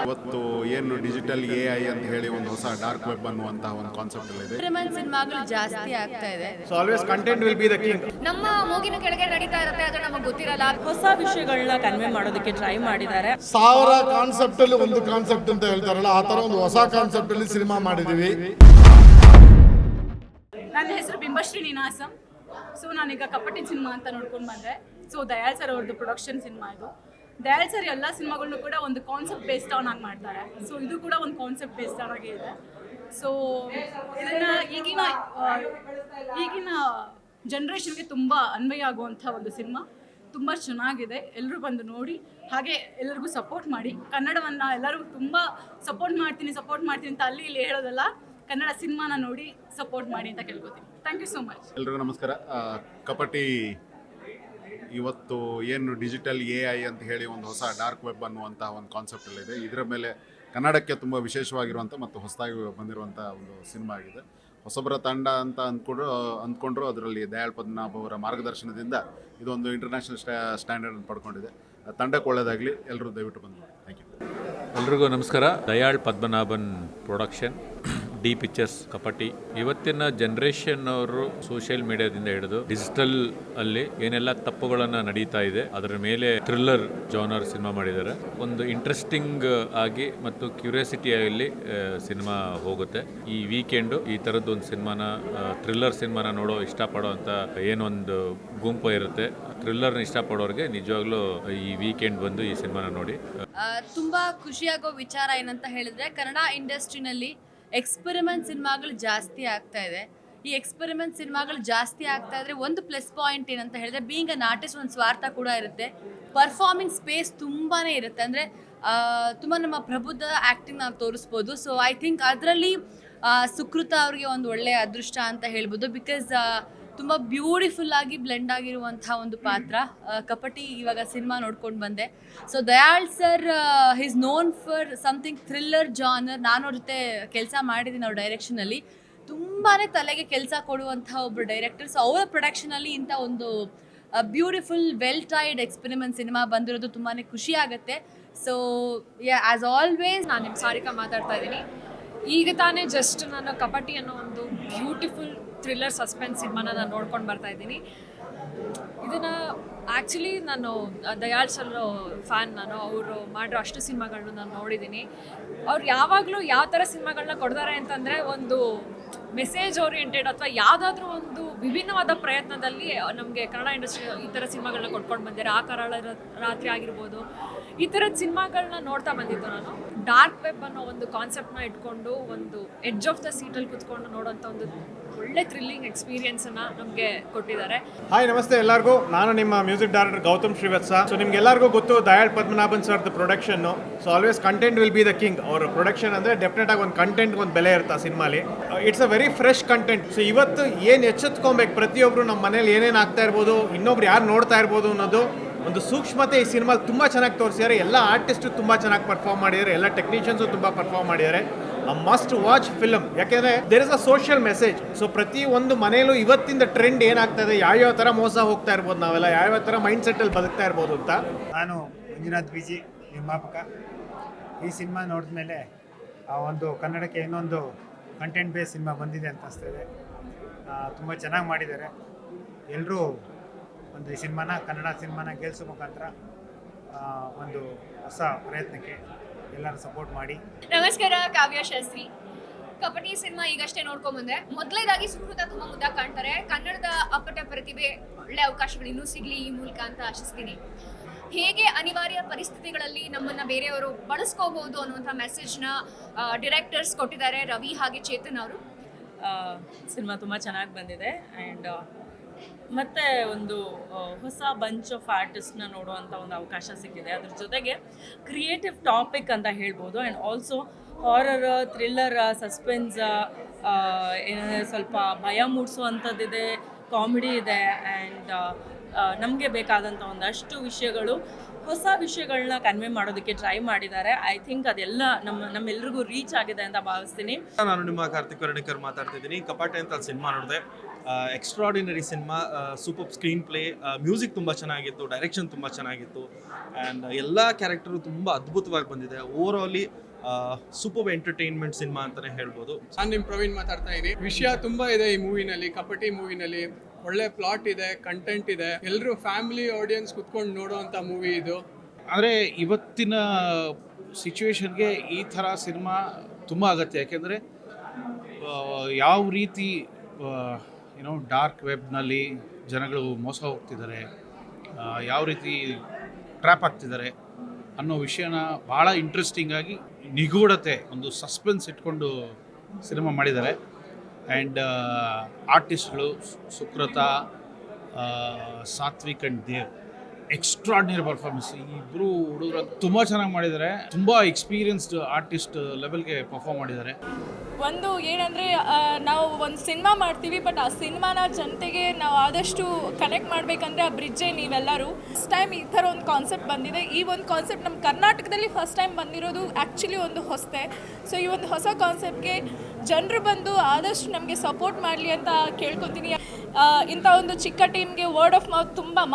ಇವತ್ತು ಏನು digital AI ಅಂತ ಹೇಳಿ ಒಂದು ಹೊಸ ಡಾರ್ಕ್ ವೆಬ್ ಅನ್ನುವಂತಹ ಒಂದು ಕಾನ್ಸೆಪ್ಟ್ ಇದೆ. ಸಿನಿಮಾಗಳು ಜಾಸ್ತಿ ಆಗ್ತಾ ಇದೆ. So always content will be the king. ನಮ್ಮ ಮೂಗಿನ ಕೆಳಗೆ ನಡೀತಾ ಇರುತ್ತೆ, ಅದು ನಮಗೆ ಗೊತ್ತಿರಲ್ಲ. ಹೊಸ ವಿಷಯಗಳನ್ನ ಕನ್ವೆ ಮಾಡೋದಕ್ಕೆ ಟ್ರೈ ಮಾಡಿದ್ದಾರೆ. 1000 ಕಾನ್ಸೆಪ್ಟ್ ಅಲ್ಲಿ ಒಂದು ಕಾನ್ಸೆಪ್ಟ್ ಅಂತ ಹೇಳ್ತಾರಲ್ಲ, ಆ ತರ ಒಂದು ಹೊಸ ಕಾನ್ಸೆಪ್ಟ್ ಅಲ್ಲಿ ಸಿನಿಮಾ ಮಾಡಿದೀವಿ. ನನ್ನ ಹೆಸರು ಬಿಂಬಶ್ರೀ ನೀನಾಸಂ. ಸೊ ನಾನೀಗ ಕಪಟಿ ಸಿನಿಮಾ ಅಂತ ನೋಡ್ಕೊಂಡು ಬಂದೆ. ಸೊ ದಯಾಳ್ ಸರ್ ಅವ್ರದ್ದು ಪ್ರೊಡಕ್ಷನ್ ಸಿನಿಮಾ ಇದು. ದಯಾಳ್ ಸರ್ ಎಲ್ಲ ಸಿನಿಮಾಗಳನ್ನು ಕೂಡ ಒಂದು ಕಾನ್ಸೆಪ್ಟ್ ಬೇಸ್ಡ್ ಆನ್ ಆಗಿ ಮಾಡ್ತಾರೆ. ಸೊ ಇದು ಕೂಡ ಒಂದು ಕಾನ್ಸೆಪ್ಟ್ ಬೇಸ್ಡ್ ಆನ್ ಆಗಿ ಇದೆ. ಸೊ ಇದನ್ನು ಈಗಿನ ಜನ್ರೇಷನ್ಗೆ ತುಂಬ ಅನ್ವಯ ಆಗುವಂಥ ಒಂದು ಸಿನಿಮಾ. ತುಂಬ ಚೆನ್ನಾಗಿದೆ, ಎಲ್ಲರೂ ಬಂದು ನೋಡಿ, ಹಾಗೆ ಎಲ್ಲರಿಗೂ ಸಪೋರ್ಟ್ ಮಾಡಿ. ಕನ್ನಡವನ್ನು ಎಲ್ಲರೂ ತುಂಬ ಸಪೋರ್ಟ್ ಮಾಡ್ತೀನಿ ಅಂತ ಅಲ್ಲಿ ಇಲ್ಲಿ ಹೇಳೋದಲ್ಲ, ಕನ್ನಡ ಸಿನಿಮಾನ ನೋಡಿ ಸಪೋರ್ಟ್ ಮಾಡಿ ಅಂತ ಕೇಳ್ಕೊತೀನಿ. Thank you so much. ಎಲ್ರಿಗೂ ನಮಸ್ಕಾರ. ಕಪಟಿ ಇವತ್ತು ಏನು ಡಿಜಿಟಲ್ AI ಅಂತ ಹೇಳಿ ಒಂದು ಹೊಸ ಡಾರ್ಕ್ ವೆಬ್ ಅನ್ನುವಂತಹ ಒಂದು ಕಾನ್ಸೆಪ್ಟ್ ಇದೆ. ಇದರ ಮೇಲೆ ಕನ್ನಡಕ್ಕೆ ತುಂಬ ವಿಶೇಷವಾಗಿರುವಂಥ ಮತ್ತು ಹೊಸದಾಗಿ ಬಂದಿರುವಂಥ ಒಂದು ಸಿನಿಮಾ ಆಗಿದೆ. ಹೊಸಬರ ತಂಡ ಅಂತ ಅಂದ್ಕೊಂಡ್ರು ಅದರಲ್ಲಿ ದಯಾಳ್ ಪದ್ಮನಾಭ್ ಅವರ ಮಾರ್ಗದರ್ಶನದಿಂದ ಇದೊಂದು ಇಂಟರ್ನ್ಯಾಷನಲ್ ಸ್ಟ್ಯಾಂಡರ್ಡ್ ಪಡ್ಕೊಂಡಿದೆ. ತಂಡಕ್ಕೆ ಒಳ್ಳೆಯದಾಗಲಿ, ಎಲ್ಲರೂ ದಯವಿಟ್ಟು ಬಂದು. Thank you. ಎಲ್ರಿಗೂ ನಮಸ್ಕಾರ. Dayal Padmanabhan production, D pictures, Kapati. ಇವತ್ತಿನ ಜನ್ರೇಷನ್ ಅವರು ಸೋಷಿಯಲ್ ಮೀಡಿಯಾದಿಂದ ಹಿಡಿದು ಡಿಜಿಟಲ್ ಅಲ್ಲಿ ಏನೆಲ್ಲ ತಪ್ಪುಗಳನ್ನು ನಡೀತಾ ಇದೆ ಅದರ ಮೇಲೆ ಥ್ರಿಲ್ಲರ್ ಜಾನರ್ ಸಿನಿಮಾ ಮಾಡಿದ್ದಾರೆ. ಒಂದು ಇಂಟ್ರೆಸ್ಟಿಂಗ್ ಆಗಿ ಮತ್ತು ಕ್ಯೂರಿಯಾಸಿಟಿಯಲ್ಲಿ ಸಿನಿಮಾ ಹೋಗುತ್ತೆ. ಈ ವೀಕೆಂಡು ಈ ಥರದ್ದು ಒಂದು ಸಿನಿಮಾನ, ಥ್ರಿಲ್ಲರ್ ಸಿನಿಮಾನ ನೋಡೋ ಇಷ್ಟಪಡೋ ಅಂತ ಏನೊಂದು ಗುಂಪು ಇರುತ್ತೆ. ಥ್ರಿಲ್ಲರ್ನ ಇಷ್ಟಪಡೋರಿಗೆ ನಿಜವಾಗ್ಲೂ ಈ ವೀಕೆಂಡ್ ಬಂದು ಈ ಸಿನಿಮಾನ ನೋಡಿ. ತುಂಬಾ ಖುಷಿಯಾಗೋ ವಿಚಾರ ಏನಂತ ಹೇಳಿದ್ರೆ, ಕನ್ನಡ ಇಂಡಸ್ಟ್ರಿನಲ್ಲಿ ಎಕ್ಸ್ಪೆರಿಮೆಂಟ್ ಸಿನಿಮಾಗಳು ಜಾಸ್ತಿ ಆಗ್ತಾ ಇದೆ. ಈ ಎಕ್ಸ್ಪೆರಿಮೆಂಟ್ ಸಿನಿಮಾಗಳು ಜಾಸ್ತಿ ಆಗ್ತಾ ಇದ್ರೆ ಒಂದು ಪ್ಲಸ್ ಪಾಯಿಂಟ್ ಏನಂತ ಹೇಳಿದ್ರೆ, ಬೀಯಿಂಗ್ ಅನ್ ಆರ್ಟಿಸ್ಟ್ ಒಂದು ಸ್ವಾರ್ಥ ಕೂಡ ಇರುತ್ತೆ. ಪರ್ಫಾರ್ಮಿಂಗ್ ಸ್ಪೇಸ್ ತುಂಬಾ ಇರುತ್ತೆ. ಅಂದರೆ ತುಂಬ ನಮ್ಮ ಪ್ರಬುದ್ಧ ಆ್ಯಕ್ಟಿಂಗ್ ನಾವು ತೋರಿಸ್ಬೋದು. ಸೊ ಐ ಥಿಂಕ್ ಅದರಲ್ಲಿ ಸುಕೃತ ಅವ್ರಿಗೆ ಒಂದು ಒಳ್ಳೆಯ ಅದೃಷ್ಟ ಅಂತ ಹೇಳ್ಬೋದು. ಬಿಕಾಸ್ ತುಂಬ ಬ್ಯೂಟಿಫುಲ್ ಆಗಿ ಬ್ಲೆಂಡ್ ಆಗಿರುವಂಥ ಒಂದು ಪಾತ್ರ. ಕಪಟಿ ಇವಾಗ ಸಿನಿಮಾ ನೋಡ್ಕೊಂಡು ಬಂದೆ. So Dayal sir is known for something thriller genre. ನಾನು ಅವ್ರ ಜೊತೆ ಕೆಲಸ ಮಾಡಿದ್ದೀನಿ ಅವ್ರ ಡೈರೆಕ್ಷನಲ್ಲಿ. ತುಂಬಾ ತಲೆಗೆ ಕೆಲಸ ಕೊಡುವಂಥ ಒಬ್ಬರು ಡೈರೆಕ್ಟರ್. ಸೊ ಅವರ ಪ್ರೊಡಕ್ಷನಲ್ಲಿ ಇಂಥ ಒಂದು beautiful well tied experiment cinema ಬಂದಿರೋದು ತುಂಬಾ ಖುಷಿ ಆಗುತ್ತೆ. ಸೊ ಆ್ಯಸ್ ಆಲ್ವೇಸ್ ನಾನು ನಿಮ್ಮ ಸಾರಿಕಾ ಮಾತಾಡ್ತಾ ಇದ್ದೀನಿ. ಈಗ ತಾನೇ ಜಸ್ಟ್ ನಾನು ಕಪಟಿ ಅನ್ನೋ ಒಂದು ಬ್ಯೂಟಿಫುಲ್ ಥ್ರಿಲ್ಲರ್ ಸಸ್ಪೆನ್ಸ್ ಸಿನಿಮಾನ ನಾನು ನೋಡ್ಕೊಂಡು ಬರ್ತಾ ಇದ್ದೀನಿ. ಇದನ್ನು ಆ್ಯಕ್ಚುಲಿ ನಾನು ದಯಾಳ್ ಸರ್ ಫ್ಯಾನ್. ಅವರು ಮಾಡಿರೋ ಅಷ್ಟು ಸಿನಿಮಾಗಳನ್ನ ನಾನು ನೋಡಿದ್ದೀನಿ. ಅವ್ರು ಯಾವಾಗಲೂ ಯಾವ ಥರ ಸಿನಿಮಾಗಳನ್ನ ಕೊಡ್ತಾರೆ ಅಂತಂದರೆ, ಒಂದು ಮೆಸೇಜ್ ಓರಿಯೆಂಟೆಡ್ ಅಥವಾ ಯಾವುದಾದ್ರೂ ಒಂದು ವಿಭಿನ್ನವಾದ ಪ್ರಯತ್ನದಲ್ಲಿ ನಮಗೆ ಕನ್ನಡ ಇಂಡಸ್ಟ್ರಿ ಈ ಥರ ಸಿನಿಮಾಗಳನ್ನ ಕೊಟ್ಕೊಂಡು ಬಂದಿದ್ದಾರೆ. ಆ ಕರಾಳ ರಾತ್ರಿ ಆಗಿರ್ಬೋದು, ಈ ಥರದ ಸಿನಿಮಾಗಳನ್ನ ನೋಡ್ತಾ ಬಂದಿದ್ದು ನಾನು. ಡಾರ್ಕ್ ವೆಬ್ ಅನ್ನೋ ಒಂದು ಕಾನ್ಸೆಪ್ಟ್ನ ಇಟ್ಕೊಂಡು ಒಂದು ಎಡ್ಜ್ ಆಫ್ ದ ಸೀಟಲ್ಲಿ ಕುತ್ಕೊಂಡು ನೋಡೋಂಥ ಒಂದು ಒಳ್ಳೆ ಥ್ರಿಲ್ಲಿಂಗ್ ಎಕ್ಸ್ಪೀರಿಯನ್ಸನ್ನು ನಮಗೆ ಕೊಟ್ಟಿದ್ದಾರೆ. ಹಾಯ್, ನಮಸ್ತೆ ಎಲ್ಲರಿಗೂ. ನಾನು ನಿಮ್ಮ music director Gautam Shrivatsa. So ನಿಮ್ಗೆಲ್ಲರಿಗೂ ಗೊತ್ತು ದಯಾಳ್ ಪದ್ಮನಾಭನ್ ಸರ್ದು ಪ್ರೊಡಕ್ಷನ್ನು. So always content will be the king. ಅವರ ಪ್ರೊಡಕ್ಷನ್ ಅಂದರೆ ಡೆಫಿನೆಟ್ ಆಗಿ ಒಂದು ಕಂಟೆಂಟ್ ಒಂದು ಬೆಲೆ ಇರುತ್ತೆ ಆ ಸಿನಿಮಾಲಿ. It's a very fresh content. So ಇವತ್ತು ಏನು ಎಚ್ಚೆತ್ಕೊಬೇಕು, ಪ್ರತಿಯೊಬ್ಬರು ನಮ್ಮ ಮನೇಲಿ ಏನೇನು ಆಗ್ತಾ ಇರ್ಬೋದು, ಇನ್ನೊಬ್ರು ಯಾರು ನೋಡ್ತಾ ಇರ್ಬೋದು ಅನ್ನೋದು ಒಂದು ಸೂಕ್ಷ್ಮತೆ ಈ ಸಿನಿಮಾ ತುಂಬ ಚೆನ್ನಾಗಿ ತೋರಿಸಿದ್ದಾರೆ. ಎಲ್ಲ ಆರ್ಟಿಸ್ಟು ತುಂಬ ಚೆನ್ನಾಗಿ ಪರ್ಫಾರ್ಮ್ ಮಾಡಿದ್ದಾರೆ, ಎಲ್ಲ ಟೆಕ್ನಿಷಿಯನ್ಸು ತುಂಬ ಪರ್ಫಾರ್ಮ್ ಮಾಡಿದ್ದಾರೆ. Must watch film. ಯಾಕೆಂದರೆ there is a social message. So ಪ್ರತಿ ಒಂದು ಮನೆಯಲ್ಲೂ ಇವತ್ತಿಂದ ಟ್ರೆಂಡ್ ಏನಾಗ್ತಾ ಇದೆ, ಯಾವ್ಯಾವ ಥರ ಮೋಸ ಹೋಗ್ತಾ ಇರ್ಬೋದು, ನಾವೆಲ್ಲ ಯಾವ್ಯಾವ ಥರ ಮೈಂಡ್ ಸೆಟ್ಟಲ್ಲಿ ಬದುಕ್ತಾ ಇರ್ಬೋದು ಅಂತ. ನಾನು ಮಂಜುನಾಥ್ ಬಿಜಿ, ನಿರ್ಮಾಪಕ. ಈ ಸಿನಿಮಾ ನೋಡಿದ ಮೇಲೆ ಒಂದು ಕನ್ನಡಕ್ಕೆ ಇನ್ನೊಂದು ಕಂಟೆಂಟ್ ಬೇಸ್ ಸಿನಿಮಾ ಬಂದಿದೆ ಅಂತ ಅನಿಸ್ತಿದೆ. ತುಂಬ ಚೆನ್ನಾಗಿ ಮಾಡಿದ್ದಾರೆ. ಎಲ್ಲರೂ ಒಂದು ಈ ಸಿನಿಮಾನ, ಕನ್ನಡ ಸಿನಿಮಾನ ಗೆಲ್ಲಿಸೋ ಮುಖಾಂತರ ಒಂದು ಹೊಸ ಪ್ರಯತ್ನಕ್ಕೆ ಎಲ್ಲರೂ ಸಪೋರ್ಟ್ ಮಾಡಿ. ನಮಸ್ಕಾರ, ಕಾವ್ಯ ಶಾಸ್ತ್ರಿ. ಕಪಟಿ ಸಿನಿಮಾ ಈಗಷ್ಟೇ ನೋಡ್ಕೊಂಬಂದೆ. ಮೊದಲನೇದಾಗಿ ಸುಕೃತ ತುಂಬ ಮುದ್ದಾಗಿ ಕಾಣ್ತಾರೆ. ಕನ್ನಡದ ಅಪ್ಪಟ ಪ್ರತಿಭೆ, ಒಳ್ಳೆ ಅವಕಾಶಗಳು ಇನ್ನೂ ಸಿಗಲಿ ಈ ಮೂಲಕ ಅಂತ ಆಶಿಸ್ತೀನಿ. ಹೇಗೆ ಅನಿವಾರ್ಯ ಪರಿಸ್ಥಿತಿಗಳಲ್ಲಿ ನಮ್ಮನ್ನು ಬೇರೆಯವರು ಬಳಸ್ಕೋಬಹುದು ಅನ್ನುವಂಥ ಮೆಸೇಜ್ನ ಡಿರೆಕ್ಟರ್ಸ್ ಕೊಟ್ಟಿದ್ದಾರೆ, ರವಿ ಹಾಗೆ ಚೇತನ್ ಅವರು. ಸಿನಿಮಾ ತುಂಬ ಚೆನ್ನಾಗಿ ಬಂದಿದೆ. ಆ್ಯಂಡ್ ಮತ್ತು ಒಂದು ಹೊಸ ಬಂಚ್ ಆಫ್ ಆರ್ಟಿಸ್ಟ್ನ ನೋಡುವಂಥ ಒಂದು ಅವಕಾಶ ಸಿಕ್ಕಿದೆ. ಅದ್ರ ಜೊತೆಗೆ ಕ್ರಿಯೇಟಿವ್ ಟಾಪಿಕ್ ಅಂತ ಹೇಳ್ಬೋದು. And also horror, thriller, suspense, ಸ್ವಲ್ಪ ಭಯ ಮೂಡಿಸುವಂಥದ್ದಿದೆ, ಕಾಮಿಡಿ ಇದೆ. ಆ್ಯಂಡ್ ನಮಗೆ ಬೇಕಾದಂಥ ಒಂದಷ್ಟು ವಿಷಯಗಳು, ಹೊಸ ವಿಷಯಗಳನ್ನ ಕನ್ವೆ ಮಾಡೋದಕ್ಕೆ ಟ್ರೈ ಮಾಡಿದ್ದಾರೆ. ಐ ಥಿಂಕ್ ಅದೆಲ್ಲ ನಮ್ಮೆಲ್ರಿಗೂ ರೀಚ್ ಆಗಿದೆ ಅಂತ ಭಾವಿಸ್ತೀನಿ. ನಾನು ನಿಮ್ಮ ಕಾರ್ತಿಕ್ ವರ್ಣಿಕರ್ ಮಾತಾಡ್ತಿದ್ದೀನಿ. ಕಪಾಟಿ ಅಂತ ಸಿನಿಮಾ ನೋಡಿದೆ. Extraordinary cinema, super screen play, music ತುಂಬ ಚೆನ್ನಾಗಿತ್ತು, ಡೈರೆಕ್ಷನ್ ತುಂಬ ಚೆನ್ನಾಗಿತ್ತು ಆ್ಯಂಡ್ ಎಲ್ಲ ಕ್ಯಾರೆಕ್ಟರು ತುಂಬ ಅದ್ಭುತವಾಗಿ ಬಂದಿದೆ. ಓವರಾಲಿ ಸೂಪರ್ ಎಂಟರ್ಟೈನ್ಮೆಂಟ್ ಸಿನಿಮಾ ಅಂತಲೇ ಹೇಳ್ಬೋದು. ನಾನು ನಿಮ್ಮ ಪ್ರವೀಣ್ ಮಾತಾಡ್ತಾ ಇದ್ದೀನಿ. ವಿಷಯ ತುಂಬ ಇದೆ ಈ ಮೂವಿನಲ್ಲಿ, ಕಪಟಿ ಮೂವಿನಲ್ಲಿ. ಒಳ್ಳೆ ಪ್ಲಾಟ್ ಇದೆ, ಕಂಟೆಂಟ್ ಇದೆ, ಎಲ್ಲರೂ ಫ್ಯಾಮಿಲಿ ಆಡಿಯನ್ಸ್ ಕುತ್ಕೊಂಡು ನೋಡುವಂಥ ಮೂವಿ ಇದು. ಆದರೆ ಇವತ್ತಿನ ಸಿಚುವೇಶನ್ಗೆ ಈ ಥರ ಸಿನಿಮಾ ತುಂಬ ಅಗತ್ಯ. ಯಾಕೆಂದರೆ ಯಾವ ರೀತಿ ಏನೋ ಡಾರ್ಕ್ ವೆಬ್ನಲ್ಲಿ ಜನಗಳು ಮೋಸ ಹೋಗ್ತಿದ್ದಾರೆ, ಯಾವ ರೀತಿ ಟ್ರ್ಯಾಪ್ ಆಗ್ತಿದ್ದಾರೆ ಅನ್ನೋ ವಿಷಯನ ಭಾಳ ಇಂಟ್ರೆಸ್ಟಿಂಗಾಗಿ ನಿಗೂಢತೆ, ಒಂದು ಸಸ್ಪೆನ್ಸ್ ಇಟ್ಕೊಂಡು ಸಿನಿಮಾ ಮಾಡಿದ್ದಾರೆ. ಆ್ಯಂಡ್ ಆರ್ಟಿಸ್ಟ್ಗಳು Sukrita, Satvik and Dev, extraordinary performance. ಈ ಇಬ್ಬರು ಹುಡುಗರು ತುಂಬ ಚೆನ್ನಾಗಿ ಮಾಡಿದ್ದಾರೆ. ತುಂಬ ಎಕ್ಸ್ಪೀರಿಯನ್ಸ್ಡ್ ಆರ್ಟಿಸ್ಟ್ ಲೆವೆಲ್ಗೆ ಪರ್ಫಾರ್ಮ್ ಮಾಡಿದ್ದಾರೆ. ಒಂದು ಏನಂದರೆ ನಾವು ಒಂದು ಸಿನಿಮಾ ಮಾಡ್ತೀವಿ, ಬಟ್ ಆ ಸಿನಿಮಾನ ಜನತೆಗೆ ನಾವು ಆದಷ್ಟು ಕನೆಕ್ಟ್ ಮಾಡಬೇಕಂದ್ರೆ ಆ ಬ್ರಿಡ್ಜೇ ನೀವೆಲ್ಲರೂ. ಫಸ್ಟ್ ಟೈಮ್ ಈ ಥರ ಒಂದು ಕಾನ್ಸೆಪ್ಟ್ ಬಂದಿದೆ. ಈ ಒಂದು ಕಾನ್ಸೆಪ್ಟ್ ನಮ್ಮ ಕರ್ನಾಟಕದಲ್ಲಿ ಫಸ್ಟ್ ಟೈಮ್ ಬಂದಿರೋದು ಆ್ಯಕ್ಚುಲಿ ಒಂದು ಹೊಸತೆ. ಸೊ ಈ ಒಂದು ಹೊಸ ಕಾನ್ಸೆಪ್ಟ್ಗೆ ಜನರು ಬಂದು ಆದಷ್ಟು ನಮಗೆ ಸಪೋರ್ಟ್ ಮಾಡಲಿ ಅಂತ ಕೇಳ್ಕೊತೀನಿ. ಇಂಥ ಒಂದು ಚಿಕ್ಕ ಟೀಮ್ಗೆ ವರ್ಡ್ ಆಫ್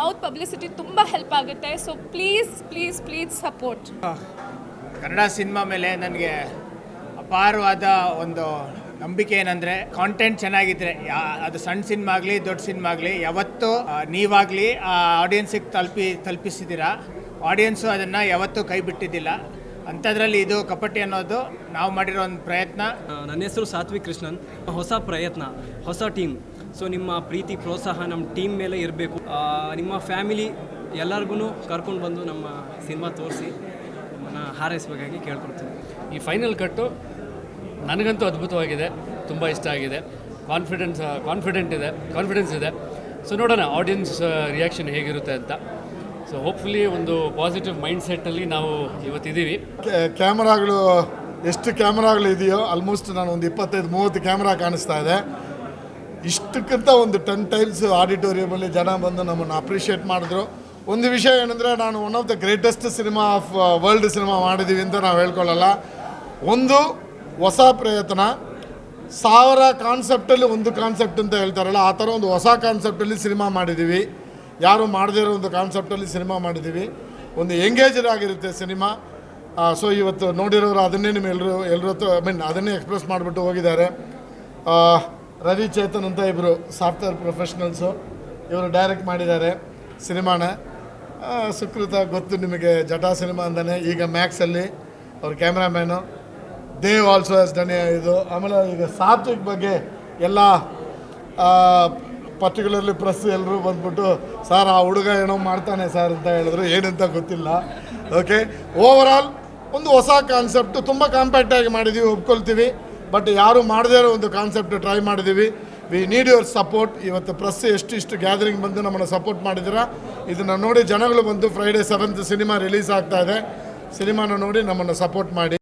ಮೌತ್ ಪಬ್ಲಿಸಿಟಿ ತುಂಬ ಹೆಲ್ಪ್ ಆಗುತ್ತೆ. So please please please support. Kannada cinema ಮೇಲೆ ನನಗೆ ಅಪಾರವಾದ ಒಂದು ನಂಬಿಕೆ ಏನಂದರೆ, ಕಾಂಟೆಂಟ್ ಚೆನ್ನಾಗಿದ್ದರೆ ಅದು ಸಣ್ಣ ಸಿನಿಮಾ ಆಗಲಿ ದೊಡ್ಡ ಸಿನಿಮಾ ಆಗಲಿ, ಯಾವತ್ತೂ ನೀವಾಗಲಿ ಆ ಆಡಿಯನ್ಸಿಗೆ ತಲುಪಿಸಿದ್ದೀರಾ. ಆಡಿಯನ್ಸು ಅದನ್ನು ಯಾವತ್ತೂ ಕೈ ಬಿಟ್ಟಿದ್ದಿಲ್ಲ. ಅಂಥದ್ರಲ್ಲಿ ಇದು ಕಪಟಿ ಅನ್ನೋದು ನಾವು ಮಾಡಿರೋ ಒಂದು ಪ್ರಯತ್ನ. ನನ್ನ ಹೆಸರು ಸಾತ್ವಿಕ್ ಕೃಷ್ಣನ್. ಹೊಸ ಪ್ರಯತ್ನ, ಹೊಸ ಟೀಮ್. ಸೊ ನಿಮ್ಮ ಪ್ರೀತಿ ಪ್ರೋತ್ಸಾಹ ನಮ್ಮ ಟೀಮ್ ಮೇಲೆ ಇರಬೇಕು. ನಿಮ್ಮ ಫ್ಯಾಮಿಲಿ ಎಲ್ಲರಿಗೂ ಕರ್ಕೊಂಡು ಬಂದು ನಮ್ಮ ಸಿನಿಮಾ ತೋರಿಸಿ ನಮ್ಮನ್ನು ಹಾರೈಸಬೇಕಾಗಿ ಕೇಳ್ಕೊಳ್ತೀನಿ. ಈ ಫೈನಲ್ ಕಟ್ಟು ನನಗಂತೂ ಅದ್ಭುತವಾಗಿದೆ, ತುಂಬ ಇಷ್ಟ ಆಗಿದೆ. ಕಾನ್ಫಿಡೆನ್ಸ್ ಇದೆ. ಸೊ ನೋಡೋಣ ಆಡಿಯನ್ಸ್ ರಿಯಾಕ್ಷನ್ ಹೇಗಿರುತ್ತೆ ಅಂತ. ಸೊ ಹೋಪ್ಫುಲಿ ಒಂದು ಪಾಸಿಟಿವ್ ಮೈಂಡ್ ಸೆಟ್ಟಲ್ಲಿ ನಾವು ಇವತ್ತಿದ್ದೀವಿ. ಕ್ಯಾಮ್ರಾಗಳು ಎಷ್ಟು ಕ್ಯಾಮ್ರಾಗಳು ಇದೆಯೋ ಆಲ್ಮೋಸ್ಟ್ ನಾನು ಒಂದು 25-30 ಕ್ಯಾಮ್ರಾ ಕಾಣಿಸ್ತಾ ಇದೆ. ಇಷ್ಟಕ್ಕಿಂತ ಒಂದು 10 ಟೈಮ್ಸ್ ಆಡಿಟೋರಿಯಮಲ್ಲಿ ಜನ ಬಂದು ನಮ್ಮನ್ನು ಅಪ್ರಿಷಿಯೇಟ್ ಮಾಡಿದ್ರು. ಒಂದು ವಿಷಯ ಏನಂದರೆ, ನಾನು one of the greatest cinema of world cinema ಮಾಡಿದ್ದೀವಿ ಅಂತ ನಾವು ಹೇಳ್ಕೊಳ್ಳಲ್ಲ. ಒಂದು ಹೊಸ ಪ್ರಯತ್ನ, 1000 ಕಾನ್ಸೆಪ್ಟಲ್ಲಿ ಒಂದು ಕಾನ್ಸೆಪ್ಟ್ ಅಂತ ಹೇಳ್ತಾರಲ್ಲ, ಆ ಥರ ಒಂದು ಹೊಸ ಕಾನ್ಸೆಪ್ಟಲ್ಲಿ ಸಿನಿಮಾ ಮಾಡಿದ್ದೀವಿ. ಯಾರು ಮಾಡದೇ ಇರೋ ಒಂದು ಕಾನ್ಸೆಪ್ಟಲ್ಲಿ ಸಿನಿಮಾ ಮಾಡಿದ್ದೀವಿ. ಒಂದು ಎಂಗೇಜರ್ ಆಗಿರುತ್ತೆ ಸಿನಿಮಾ. ಸೊ ಇವತ್ತು ನೋಡಿರೋರು ಅದನ್ನೇ ನಿಮ್ಮ ಎಲ್ಲರ ಹತ್ರ ಅದನ್ನೇ ಎಕ್ಸ್ಪ್ರೆಸ್ ಮಾಡಿಬಿಟ್ಟು ಹೋಗಿದ್ದಾರೆ. ರವಿ ಚೇತನ್ ಅಂತ ಇಬ್ಬರು ಸಾಫ್ಟ್ವೇರ್ ಪ್ರೊಫೆಷ್ನಲ್ಸು, ಇವರು ಡೈರೆಕ್ಟ್ ಮಾಡಿದ್ದಾರೆ ಸಿನಿಮಾನ. ಸುಕೃತ ಗೊತ್ತು ನಿಮಗೆ, ಜಟಾ ಸಿನಿಮಾ ಅಂತಾನೆ. ಈಗ ಮ್ಯಾಕ್ಸಲ್ಲಿ ಅವ್ರ cameraman. Dev also has done ಇದು. ಆಮೇಲೆ ಈಗ ಸಾತ್ವಿಕ್ ಬಗ್ಗೆ ಎಲ್ಲ ಪರ್ಟಿಕ್ಯುಲರ್ಲಿ ಪ್ರೆಸ್ ಎಲ್ಲರೂ ಬಂದ್ಬಿಟ್ಟು, ಸರ್ ಆ ಹುಡುಗ ಏನೋ ಮಾಡ್ತಾನೆ ಸರ್ ಅಂತ ಹೇಳಿದ್ರು. ಏನಂತ ಗೊತ್ತಿಲ್ಲ. ಓಕೆ, ಓವರಾಲ್ ಒಂದು ಹೊಸ ಕಾನ್ಸೆಪ್ಟು, ತುಂಬ ಕಾಂಪ್ಯಾಕ್ಟಾಗಿ ಮಾಡಿದ್ದೀವಿ, ಒಪ್ಕೊಳ್ತೀವಿ. ಬಟ್ ಯಾರು ಮಾಡದೇ ಇರೋ ಒಂದು ಕಾನ್ಸೆಪ್ಟ್ ಟ್ರೈ ಮಾಡಿದ್ದೀವಿ. We need your support. ಇವತ್ತು ಪ್ರೆಸ್ ಎಷ್ಟು ಗ್ಯಾದರಿಂಗ್ ಬಂದು ನಮ್ಮನ್ನು ಸಪೋರ್ಟ್ ಮಾಡಿದ್ದೀರಾ. ಇದನ್ನು ನೋಡಿ ಜನಗಳು ಬಂದು Friday 7th ಸಿನಿಮಾ ರಿಲೀಸ್ ಆಗ್ತಾ ಇದೆ. ಸಿನಿಮಾನ ನೋಡಿ ನಮ್ಮನ್ನು ಸಪೋರ್ಟ್ ಮಾಡಿ.